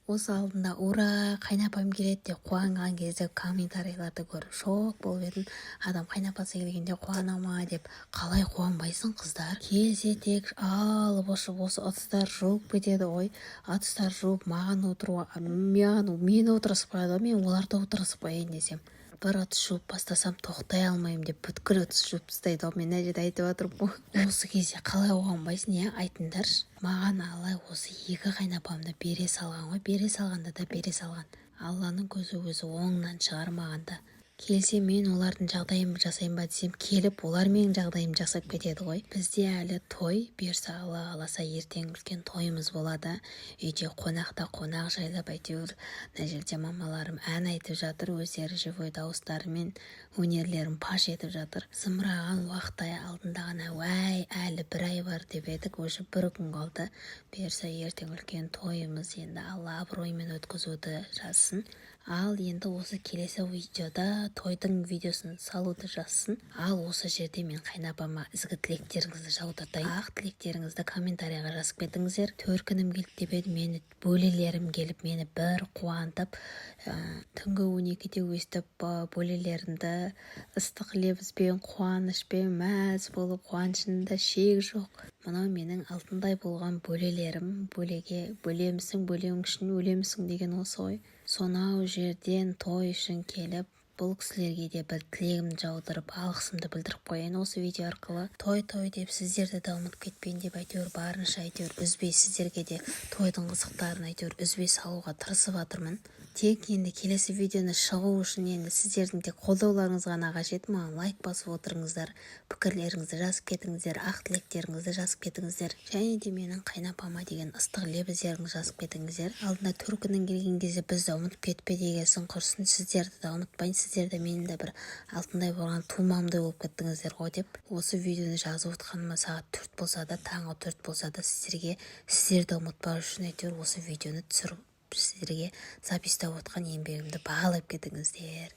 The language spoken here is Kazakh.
Осы алдында ура қайнапам келеді деп қуанған кезде комментарийларды көріп шок болып едім. Адам қайнапасы келгенде қуана ма деп. Қалай қуанбайсың қыздар? Келсе тек алып ұшып осы ыдыстар жуып кетеді ғой. Ыдыстар жуып маған мені отырғызып қояды ғой. Мен оларды отырғызып қояйын десем. Бір ыдыс жуып бастасам тоқтай алмаймын деп бүткіл ыдыс жуып тастайды ғой. Мен мына жерде айтып отырмын ғой. Осы кезде қалай қуанбайсың, иә, айтыңдаршы. Маған Алла осы екі қайнапамды бере салған ғой. Бере салғанда да бере салған. Алланың көзі өзі оңынан шығармағанда. Келсе мен олардың жағдайын жасайын ба десем, келіп олар менің жағдайымды жасап кетеді ғой. Бізде әлі той, берсе Алла қаласа ертең үлкен тойымыз болады. Үйде қонақта қонақ жайлап әйтеуір мына жерде мамаларым ән айтып жатыр, өздері живой дауыстарымен өнерлерін паш етіп жатыр. Зымыраған уақыт алдында ғана уәй әлі бір ай бар деп едік, уже бір күн қалды. Берсе ертең үлкен тойымыз, енді Алла абыроймен өткізуді жазсын. Ал енді осы келесі видеода тойдың видеосын салуды жазсын. Ал осы жерде мен қайнапама ізгі тілектеріңізді жаудыртайын. Ақ тілектеріңізді комментарияға жазып кетіңіздер. Төркінім келді деп еді, мені бөлелерім келіп мені бір қуантып, түнгі 12-де өстіп бөлелерімді ыстық лебізбен, қуанышпен мәз болып, қуанышында шек жоқ. Мынау менің алтындай болған бөлелерім. Бөлемісің, бөлең үшін өлемісің деген осы ғой. Сонау жерден той үшін келіп, бұл кісілерге де бір тілегімді жаудырып, алғысымды білдіріп қояйын осы видео арқылы. Той деп сіздерді де ұмытып кетпейін деп әйтеуір барынша үзбей сіздерге де тойдың қызықтарын әйтеуір үзбей салуға тырысып жатырмын. Тек енді келесі видеоны шығу үшін енді сіздердің тек қолдауларыңыз ғана қажет. Маған лайк басып отырыңыздар, пікірлеріңізді жазып кетіңіздер, ақ тілектеріңізді жазып кетіңіздер, және де менің қайнапама деген ыстық лебіздеріңізді жазып кетіңіздер. Алдында төркіннен келген кезде бізді ұмытып кетпе дегенсің құрсын, сіздерді де ұмытпайын, сіздер де менің де бір алтындай болған тумамдай болып кеттіңіздер ғой деп. Осы видеоны жазып отқаныма сағат 4 болса да, таңғы 4 болса да сіздерді ұмытпау үшін әйтеуір осы видеоны түсіріп сіздерге запистап отқан еңбегімді бағалап кетіңіздер.